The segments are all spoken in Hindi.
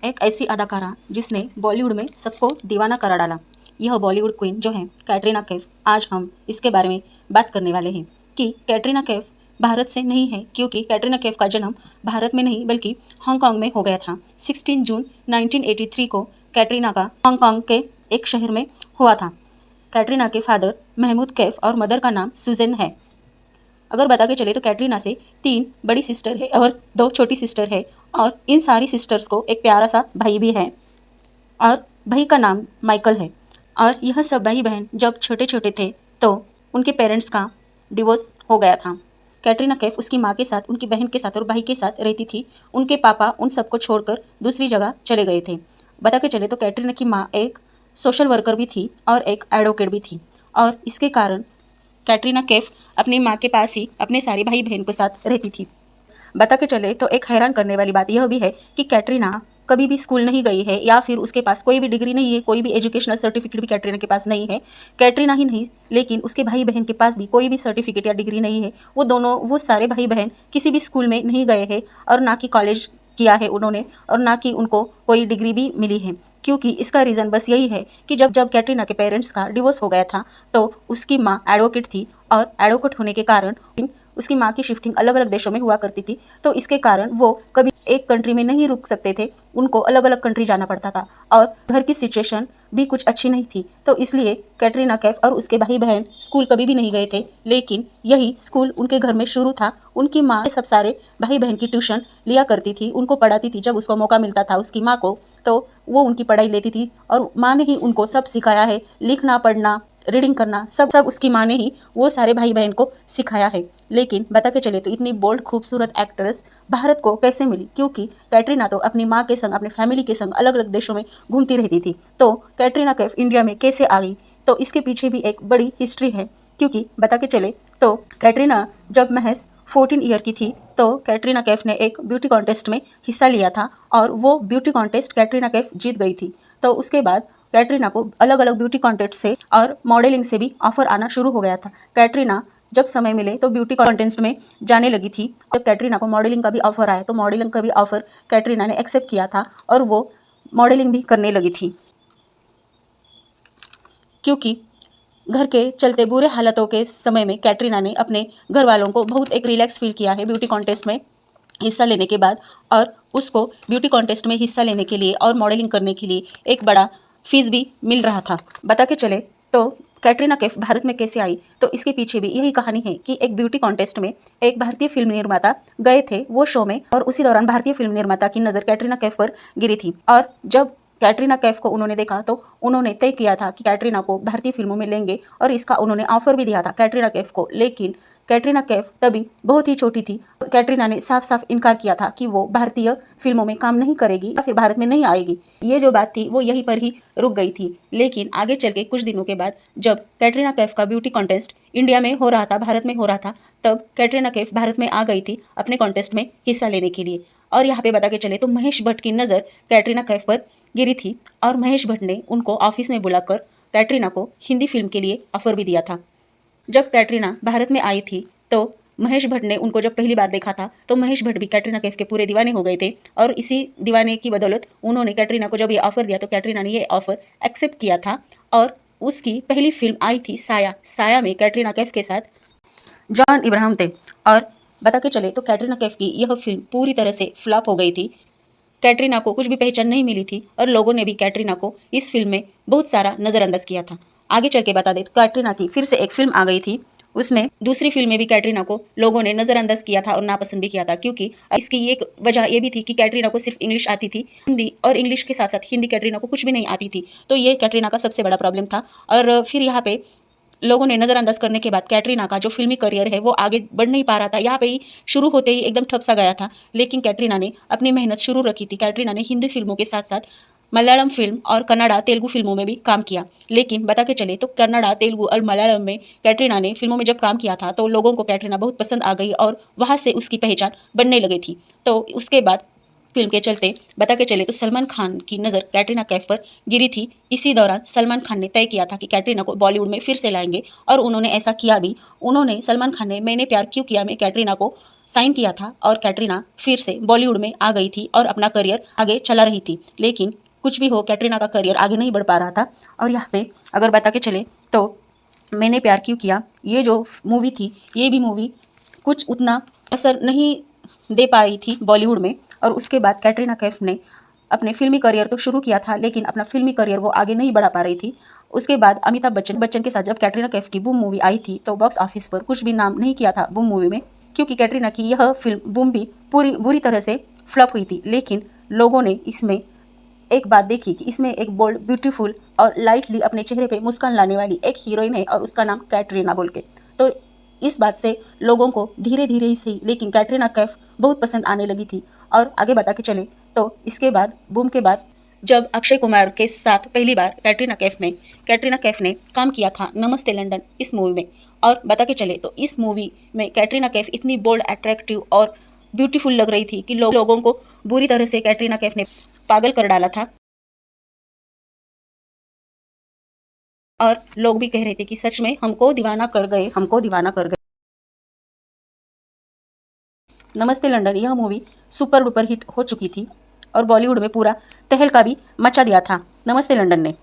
एक ऐसी अदाकारा जिसने बॉलीवुड में सबको दीवाना करा डाला। यह बॉलीवुड क्वीन जो है कैटरीना कैफ। आज हम इसके बारे में बात करने वाले हैं कि कैटरीना कैफ भारत से नहीं है, क्योंकि कैटरीना कैफ का जन्म भारत में नहीं बल्कि हांगकांग में हो गया था। 16 जून 1983 को कैटरीना का हांगकांग के एक शहर में हुआ था। कैटरीना के फादर महमूद कैफ और मदर का नाम सुजैन है। अगर बता के चले तो कैटरीना से 3 बड़ी सिस्टर है और 2 छोटी सिस्टर है, और इन सारी सिस्टर्स को एक प्यारा सा भाई भी है और भाई का नाम माइकल है। और यह सब भाई बहन जब छोटे छोटे थे तो उनके पेरेंट्स का डिवोर्स हो गया था। कैटरीना कैफ उसकी माँ के साथ, उनकी बहन के साथ और भाई के साथ रहती थी। उनके पापा उन सबको छोड़कर दूसरी जगह चले गए थे। बता के चले तो कैटरीना की माँ एक सोशल वर्कर भी थी और एक एडवोकेट भी थी, और इसके कारण कैटरीना कैफ अपनी माँ के पास ही अपने सारे भाई बहन के साथ रहती थी। बता के चले तो एक हैरान करने वाली बात यह भी है कि कैटरीना कभी भी स्कूल नहीं गई है, या फिर उसके पास कोई भी डिग्री नहीं है, कोई भी एजुकेशनल सर्टिफिकेट भी कैटरीना के पास नहीं है। कैटरीना ही नहीं, लेकिन उसके भाई बहन के पास भी कोई भी सर्टिफिकेट या डिग्री नहीं है। वो सारे भाई बहन किसी भी स्कूल में नहीं गए हैं, और ना कि कॉलेज किया है उन्होंने, और ना कि उनको कोई डिग्री भी मिली है। क्योंकि इसका रीज़न बस यही है कि जब जब कैटरीना के पेरेंट्स का डिवोर्स हो गया था तो उसकी माँ एडवोकेट थी, और एडवोकेट होने के कारण उसकी माँ की शिफ्टिंग अलग अलग देशों में हुआ करती थी। तो इसके कारण वो कभी एक कंट्री में नहीं रुक सकते थे, उनको अलग अलग कंट्री जाना पड़ता था, और घर की सिचुएशन भी कुछ अच्छी नहीं थी। तो इसलिए कैटरीना कैफ और उसके भाई बहन स्कूल कभी भी नहीं गए थे, लेकिन यही स्कूल उनके घर में शुरू था। उनकी माँ सब सारे भाई बहन की ट्यूशन लिया करती थी, उनको पढ़ाती थी। जब उसको मौका मिलता था उसकी माँ को, तो वो उनकी पढ़ाई लेती थी, और माँ ने ही उनको सब सिखाया है। लिखना, पढ़ना, रीडिंग करना, सब उसकी माँ ने ही वो सारे भाई बहन को सिखाया है। लेकिन बता के चले तो इतनी बोल्ड खूबसूरत एक्ट्रेस भारत को कैसे मिली? क्योंकि कैटरीना तो अपनी माँ के संग, अपने फैमिली के संग अलग अलग देशों में घूमती रहती थी। तो कैटरीना कैफ इंडिया में कैसे आ गई? तो इसके पीछे भी एक बड़ी हिस्ट्री है। क्योंकि बता के चले तो कैटरीना जब महज 14 ईयर की थी तो कैटरीना कैफ ने एक ब्यूटी कॉन्टेस्ट में हिस्सा लिया था, और वो ब्यूटी कॉन्टेस्ट कैटरीना कैफ जीत गई थी। तो उसके बाद कैटरीना को अलग अलग ब्यूटी कॉन्टेस्ट से और मॉडलिंग से भी ऑफर आना शुरू हो गया था। कैटरीना जब समय मिले तो ब्यूटी कॉन्टेस्ट में जाने लगी थी। जब कैटरीना को मॉडलिंग का भी ऑफर आया तो मॉडलिंग का भी ऑफर कैटरीना ने एक्सेप्ट किया था, और वो मॉडलिंग भी करने लगी थी। क्योंकि घर के चलते बुरे हालातों के समय में कैटरीना ने अपने घर वालों को बहुत एक रिलैक्स फील किया है ब्यूटी कॉन्टेस्ट में हिस्सा लेने के बाद, और उसको ब्यूटी कॉन्टेस्ट में हिस्सा लेने के लिए और मॉडलिंग करने के लिए एक बड़ा फीस भी मिल रहा था। बता के चले तो कैटरीना कैफ भारत में कैसे आई? तो इसके पीछे भी यही कहानी है कि एक ब्यूटी कॉन्टेस्ट में एक भारतीय फिल्म निर्माता गए थे वो शो में, और उसी दौरान भारतीय फिल्म निर्माता की नज़र कैटरीना कैफ पर गिरी थी। और जब कैटरीना कैफ को उन्होंने देखा तो उन्होंने तय किया था कि कैटरीना को भारतीय फिल्मों में लेंगे, और इसका उन्होंने ऑफर भी दिया था कैटरीना कैफ को। लेकिन कैटरीना कैफ तभी बहुत ही छोटी थी। कैटरीना ने साफ साफ इनकार किया था कि वो भारतीय फिल्मों में काम नहीं करेगी या फिर भारत में नहीं आएगी। ये जो बात थी वो यहीं पर ही रुक गई थी। लेकिन आगे चल के कुछ दिनों के बाद जब कैटरीना कैफ का ब्यूटी कॉन्टेस्ट इंडिया में हो रहा था, भारत में हो रहा था, तब कैटरीना कैफ भारत में आ गई थी अपने कॉन्टेस्ट में हिस्सा लेने के लिए। और यहाँ पे बता के चले तो महेश भट्ट की नज़र कैटरीना कैफ पर गिरी थी, और महेश भट्ट ने उनको ऑफिस में बुलाकर कैटरीना को हिंदी फिल्म के लिए ऑफर भी दिया था। जब कैटरीना भारत में आई थी तो महेश भट्ट ने उनको जब पहली बार देखा था तो महेश भट्ट भी कैटरीना कैफ के पूरे दीवाने हो गए थे, और इसी दीवाने की बदौलत उन्होंने कैटरीना को जब ये ऑफ़र दिया तो कैटरीना ने ये ऑफ़र एक्सेप्ट किया था। और उसकी पहली फिल्म आई थी साया में कैटरीना कैफ के साथ जॉन इब्राहिम थे। और बता के चले तो कैटरीना कैफ की यह फिल्म पूरी तरह से फ्लॉप हो गई थी। कैटरीना को कुछ भी पहचान नहीं मिली थी, और लोगों ने भी कैटरीना को इस फिल्म में बहुत सारा नज़रअंदाज किया था। आगे चल के बता दे तो कैटरीना की फिर से एक फिल्म आ गई थी। उसमें दूसरी फिल्म में भी कैटरीना को लोगों ने नज़रअंदाज किया था और नापसंद भी किया था, क्योंकि इसकी एक वजह ये भी थी कि कैटरीना को सिर्फ इंग्लिश आती थी, हिंदी, और इंग्लिश के साथ साथ हिंदी कैटरीना को कुछ भी नहीं आती थी। तो ये कैटरीना का सबसे बड़ा प्रॉब्लम था। और फिर यहाँ पे लोगों ने नज़रअंदाज करने के बाद कैटरीना का जो फिल्मी करियर है वो आगे बढ़ नहीं पा रहा था। यहाँ पे ही शुरू होते ही एकदम ठप सा गया था। लेकिन कैटरीना ने अपनी मेहनत शुरू रखी थी। कैटरीना ने हिंदी फिल्मों के साथ साथ मलयालम फिल्म और कन्नड़ा तेलुगु फिल्मों में भी काम किया। लेकिन बता के चले तो कन्नड़ा, तेलुगु और मलयालम में कैटरीना ने फिल्मों में जब काम किया था तो लोगों को कैटरीना बहुत पसंद आ गई, और वहाँ से उसकी पहचान बनने लगी थी। तो उसके बाद फिल्म के चलते बता के चले तो सलमान खान की नज़र कैटरीना कैफ पर गिरी थी। इसी दौरान सलमान खान ने तय किया था कि कैटरीना को बॉलीवुड में फिर से लाएंगे, और उन्होंने ऐसा किया भी। सलमान खान ने मैंने प्यार क्यों किया में कैटरीना को साइन किया था और कैटरीना फिर से बॉलीवुड में आ गई थी और अपना करियर आगे चला रही थी। लेकिन कुछ भी हो, कैटरीना का करियर आगे नहीं बढ़ पा रहा था। और यहाँ पे अगर बता के चले तो मैंने प्यार क्यों किया, ये जो मूवी थी, ये भी मूवी कुछ उतना असर नहीं दे पाई थी बॉलीवुड में। और उसके बाद कैटरीना कैफ ने अपने फिल्मी करियर तो शुरू किया था, लेकिन अपना फिल्मी करियर वो आगे नहीं बढ़ा पा रही थी। उसके बाद अमिताभ बच्चन के साथ जब कैटरीना कैफ की बूम मूवी आई थी तो बॉक्स ऑफिस पर कुछ भी नाम नहीं किया था बूम मूवी में, क्योंकि कैटरीना की यह फिल्म बूम भी बुरी तरह से फ्लॉप हुई थी। लेकिन लोगों ने इसमें एक बात देखी कि इसमें एक बोल्ड, ब्यूटीफुल और लाइटली अपने चेहरे पे मुस्कान लाने वाली एक हीरोइन है और उसका नाम कैटरीना बोल के। तो इस बात से लोगों को धीरे धीरे ही सही, लेकिन कैटरीना कैफ बहुत पसंद आने लगी थी। और आगे बता के चले तो इसके बाद बूम के बाद जब अक्षय कुमार के साथ पहली बार कैटरीना कैफ ने काम किया था नमस्ते लंदन इस मूवी में। और बता के चले तो इस मूवी में कैटरीना कैफ इतनी बोल्ड, अट्रैक्टिव और ब्यूटीफुल लग रही थी कि लोगों को बुरी तरह से कैटरीना कैफ ने पागल कर डाला था। और लोग भी कह रहे थे कि सच में हमको दीवाना कर गए। नमस्ते लंदन यह मूवी सुपर डुपर हिट हो चुकी थी और बॉलीवुड में पूरा तहलका भी मचा दिया था नमस्ते लंदन ने।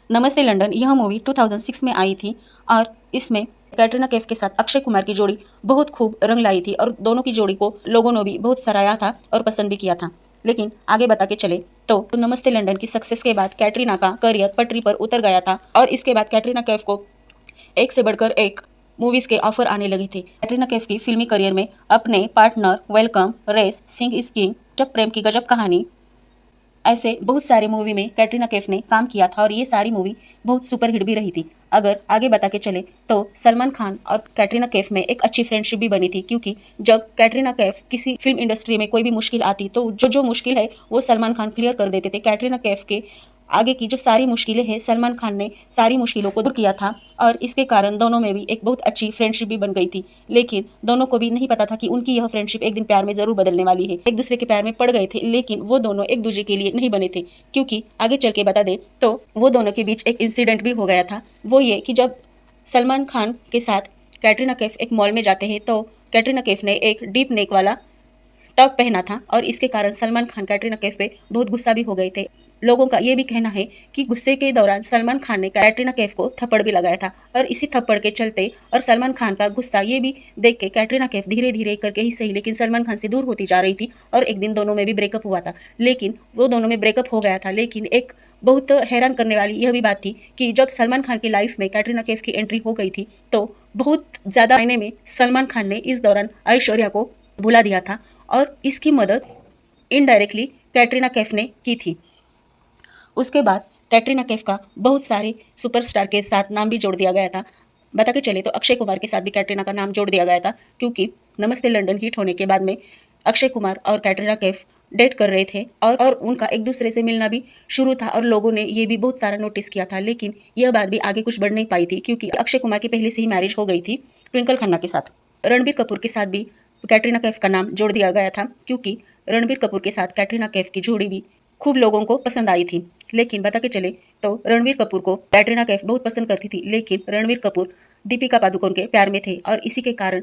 नमस्ते लंदन यह मूवी 2006 में आई थी और इसमें कैटरीना कैफ के साथ अक्षय कुमार की जोड़ी बहुत खूब रंग लाई थी और दोनों की जोड़ी को लोगों ने भी बहुत सराहा था और पसंद भी किया था। लेकिन आगे बता के चले तो नमस्ते लंदन की सक्सेस के बाद कैटरीना का करियर पटरी पर उतर गया था और इसके बाद कैटरीना कैफ को एक से बढ़कर एक मूवीज के ऑफर आने लगे थे। कैटरीना कैफ की फिल्मी करियर में अपने partner, welcome, race, Singh is king, जब प्रेम की गजब कहानी, ऐसे बहुत सारे मूवी में कैटरीना कैफ ने काम किया था और ये सारी मूवी बहुत सुपरहिट भी रही थी। अगर आगे बता के चले तो सलमान खान और कैटरीना कैफ में एक अच्छी फ्रेंडशिप भी बनी थी, क्योंकि जब कैटरीना कैफ किसी फिल्म इंडस्ट्री में कोई भी मुश्किल आती तो जो मुश्किल है वो सलमान खान क्लियर कर देते थे। कैटरीना कैफ के आगे की जो सारी मुश्किलें हैं सलमान खान ने सारी मुश्किलों को दूर किया था और इसके कारण दोनों में भी एक बहुत अच्छी फ्रेंडशिप भी बन गई थी। लेकिन दोनों को भी नहीं पता था कि उनकी यह फ्रेंडशिप एक दिन प्यार में जरूर बदलने वाली है। एक दूसरे के प्यार में पड़ गए थे, लेकिन वो दोनों एक दूसरे के लिए नहीं बने थे, क्योंकि आगे चल के बता दे तो वो दोनों के बीच एक इंसिडेंट भी हो गया था। वो ये कि जब सलमान खान के साथ कैटरीना कैफ एक मॉल में जाते हैं तो कैटरीना कैफ ने एक डीप नेक वाला टॉप पहना था और इसके कारण सलमान खान कैटरीना कैफ पे बहुत गुस्सा भी हो गए थे। लोगों का ये भी कहना है कि गुस्से के दौरान सलमान खान ने कैटरीना कैफ को थप्पड़ भी लगाया था और इसी थप्पड़ के चलते और सलमान खान का गुस्सा ये भी देख के कैटरीना कैफ धीरे धीरे करके ही सही, लेकिन सलमान खान से दूर होती जा रही थी और एक दिन दोनों में भी ब्रेकअप हुआ था। लेकिन वो दोनों में ब्रेकअप हो गया था, लेकिन एक बहुत हैरान करने वाली यह भी बात थी कि जब सलमान खान की लाइफ में कैटरीना कैफ की एंट्री हो गई थी तो बहुत ज़्यादा महीने में सलमान खान ने इस दौरान ऐश्वर्या को भुला दिया था और इसकी मदद इनडायरेक्टली कैटरीना कैफ ने की थी। उसके बाद कैटरीना कैफ का बहुत सारे सुपरस्टार के साथ नाम भी जोड़ दिया गया था। बता के चले तो अक्षय कुमार के साथ भी कैटरीना का नाम जोड़ दिया गया था, क्योंकि नमस्ते लंदन हिट होने के बाद में अक्षय कुमार और कैटरीना कैफ डेट कर रहे थे और उनका एक दूसरे से मिलना भी शुरू था और लोगों ने ये भी बहुत सारा नोटिस किया था। लेकिन यह बात भी आगे कुछ बढ़ नहीं पाई थी, क्योंकि अक्षय कुमार की पहले से ही मैरिज हो गई थी ट्विंकल खन्ना के साथ। रणबीर कपूर के साथ भी कैटरीना कैफ का नाम जोड़ दिया गया था, क्योंकि रणबीर कपूर के साथ कैटरीना कैफ की जोड़ी भी खूब लोगों को पसंद आई थी। लेकिन बता के चले तो रणबीर कपूर को कैटरीना कैफ बहुत पसंद करती थी, लेकिन रणबीर कपूर दीपिका पादुकोण के प्यार में थे और इसी के कारण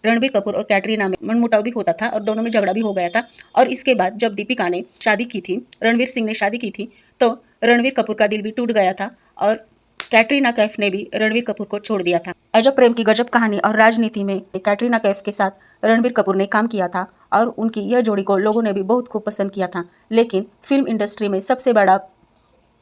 रणबीर कपूर और कैटरीना में मनमुटाव भी होता था और दोनों में झगड़ा भी हो गया था। और इसके बाद जब दीपिका ने शादी की थी, रणवीर सिंह ने शादी की थी, तो रणबीर कपूर का दिल भी टूट गया था और कैटरीना कैफ ने भी रणबीर कपूर को छोड़ दिया था। अजब प्रेम की गजब कहानी और राजनीति में कैटरीना कैफ के साथ रणबीर कपूर ने काम किया था और उनकी यह जोड़ी को लोगों ने भी बहुत खूब पसंद किया था। लेकिन फिल्म इंडस्ट्री में सबसे बड़ा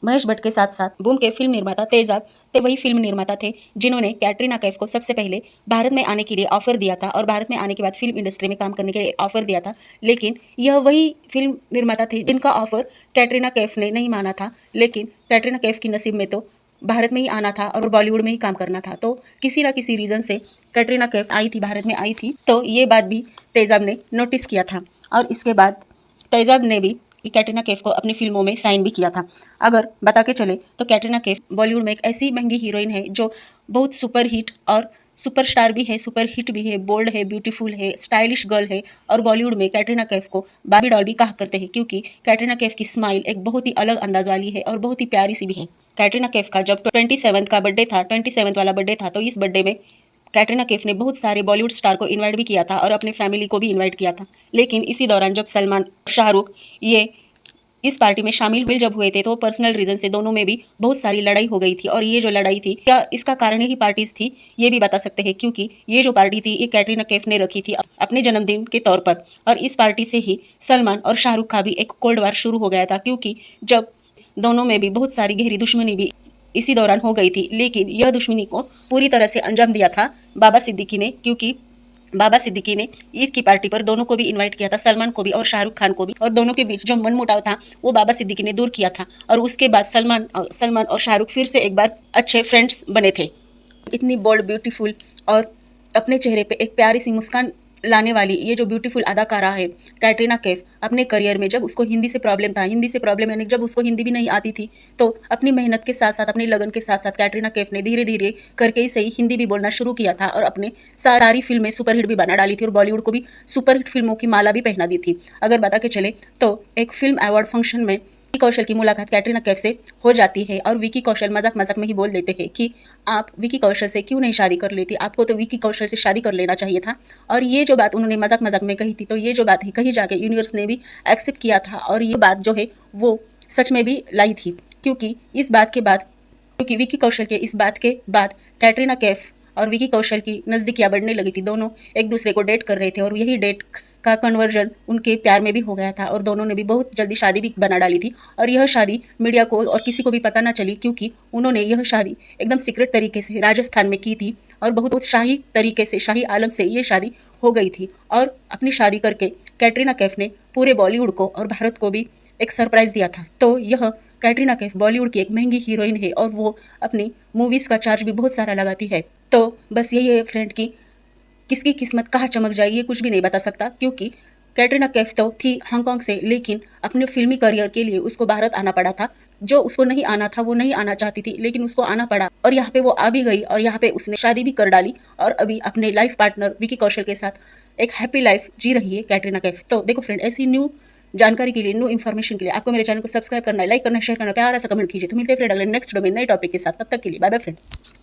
महेश भट्ट के साथ साथ बूम के फिल्म निर्माता तेजाब वही फिल्म निर्माता थे जिन्होंने कैटरीना कैफ को सबसे पहले भारत में आने के लिए ऑफर दिया था और भारत में आने के बाद फिल्म इंडस्ट्री में काम करने के लिए ऑफर दिया था। लेकिन यह वही फिल्म निर्माता थे जिनका ऑफर कैटरीना कैफ ने नहीं माना था। लेकिन कैटरीना कैफ की नसीब में तो भारत में ही आना था और बॉलीवुड में ही काम करना था, तो किसी ना किसी रीज़न से कैटरीना कैफ आई थी, भारत में आई थी, तो ये बात भी तेजाब ने नोटिस किया था और इसके बाद तेजाब ने भी कैटरीना कैफ को अपनी फिल्मों में साइन भी किया था। अगर बता के चले तो कैटरीना कैफ बॉलीवुड में एक ऐसी महंगी हीरोइन है जो बहुत सुपर हिट और सुपरस्टार भी है, सुपर हिट भी है, बोल्ड है, ब्यूटीफुल है, स्टाइलिश गर्ल है और बॉलीवुड में कैटरीना कैफ को बार्बी डॉल भी कहा करते हैं, क्योंकि कैटरीना कैफ की स्माइल एक बहुत ही अलग अंदाज वाली है और बहुत ही प्यारी सी भी है। कैटरीना कैफ का जब 27 का बर्थडे था, 27 वाला बर्थडे था, तो इस बर्थडे में कैटरीना कैफ ने बहुत सारे बॉलीवुड स्टार को इनवाइट भी किया था और अपने फैमिली को भी इनवाइट किया था। लेकिन इसी दौरान जब सलमान और शाहरुख ये इस पार्टी में शामिल जब हुए थे तो पर्सनल रीजन से दोनों में भी बहुत सारी लड़ाई हो गई थी। और ये जो लड़ाई थी, क्या इसका कारण ही पार्टीज थी, ये भी बता सकते हैं, क्योंकि ये जो पार्टी थी ये कैटरीना कैफ ने रखी थी अपने जन्मदिन के तौर पर। और इस पार्टी से ही सलमान और शाहरुख का भी एक कोल्ड वार शुरू हो गया था, क्योंकि जब दोनों में भी बहुत सारी गहरी दुश्मनी भी इसी दौरान हो गई थी। लेकिन यह दुश्मनी को पूरी तरह से अंजाम दिया था बाबा सिद्दीकी ने, क्योंकि बाबा सिद्दीकी ने ईद की पार्टी पर दोनों को भी इनवाइट किया था, सलमान को भी और शाहरुख खान को भी। और दोनों के बीच जो मनमुटाव था वो बाबा सिद्दीकी ने दूर किया था। और उसके बाद सलमान और शाहरुख फिर से एक बार अच्छे फ्रेंड्स बने थे। इतनी बोल्ड, ब्यूटीफुल और अपने चेहरे पे एक प्यारी सी मुस्कान लाने वाली ये जो ब्यूटीफुल अदाकारा है कैटरीना कैफ, अपने करियर में जब उसको हिंदी से प्रॉब्लम यानी जब उसको हिंदी भी नहीं आती थी, तो अपनी मेहनत के साथ साथ, अपनी लगन के साथ साथ कैटरीना कैफ ने धीरे धीरे करके ही सही हिंदी भी बोलना शुरू किया था और अपने सारी फिल्में सुपरहिट भी बना डाली थी और बॉलीवुड को भी सुपरहिट फिल्मों की माला भी पहना दी थी। अगर बता के चले तो एक फिल्म अवार्ड फंक्शन में विकी कौशल की मुलाकात कैटरीना कैफ से हो जाती है और विकी कौशल मजाक मजाक में ही बोल देते हैं कि आप विकी कौशल से क्यों नहीं शादी कर लेती, आपको तो विकी कौशल से शादी कर लेना चाहिए था। और ये जो बात उन्होंने मजाक मजाक में कही थी, तो ये जो बात है कहीं जाके यूनिवर्स ने भी एक्सेप्ट किया था और ये बात जो है वो सच में भी लाई थी, क्योंकि विकी कौशल के इस बात के बाद कैटरीना कैफ और विकी कौशल की नज़दीकियाँ बढ़ने लगी थी। दोनों एक दूसरे को डेट कर रहे थे और यही डेट का कन्वर्जन उनके प्यार में भी हो गया था और दोनों ने भी बहुत जल्दी शादी भी बना डाली थी। और यह शादी मीडिया को और किसी को भी पता ना चली, क्योंकि उन्होंने यह शादी एकदम सीक्रेट तरीके से राजस्थान में की थी और बहुत शाही तरीके से, शाही आलम से ये शादी हो गई थी। और अपनी शादी करके कैटरीना कैफ ने पूरे बॉलीवुड को और भारत को भी एक सरप्राइज दिया था। तो यह कैटरीना कैफ बॉलीवुड की एक महंगी हीरोइन है और वो अपनी मूवीज़ का चार्ज भी बहुत सारा लगाती है। तो बस यही है फ्रेंड की किसकी किस्मत कहाँ चमक जाए ये कुछ भी नहीं बता सकता, क्योंकि कैटरीना कैफ तो थी हांगकांग से, लेकिन अपने फिल्मी करियर के लिए उसको भारत आना पड़ा था। जो उसको नहीं आना था वो नहीं आना चाहती थी, लेकिन उसको आना पड़ा और यहाँ पे वो आ भी गई और यहाँ पे उसने शादी भी कर डाली और अभी अपने लाइफ पार्टनर विकी कौशल के साथ एक हैप्पी लाइफ जी रही है कैटरीना कैफ। तो देखो फ्रेंड, ऐसी न्यू जानकारी के लिए, न्यू इन्फॉर्मेशन के लिए आपको मेरे चैनल को सब्सक्राइब करना है, लाइक करना, शेयर करना, प्यारा सा कमेंट कीजिए। तो मिलते हैं फ्रेंड अगले नेक्स्ट डो में नए टॉपिक के साथ। तब तक के लिए बाय बाय फ्रेंड।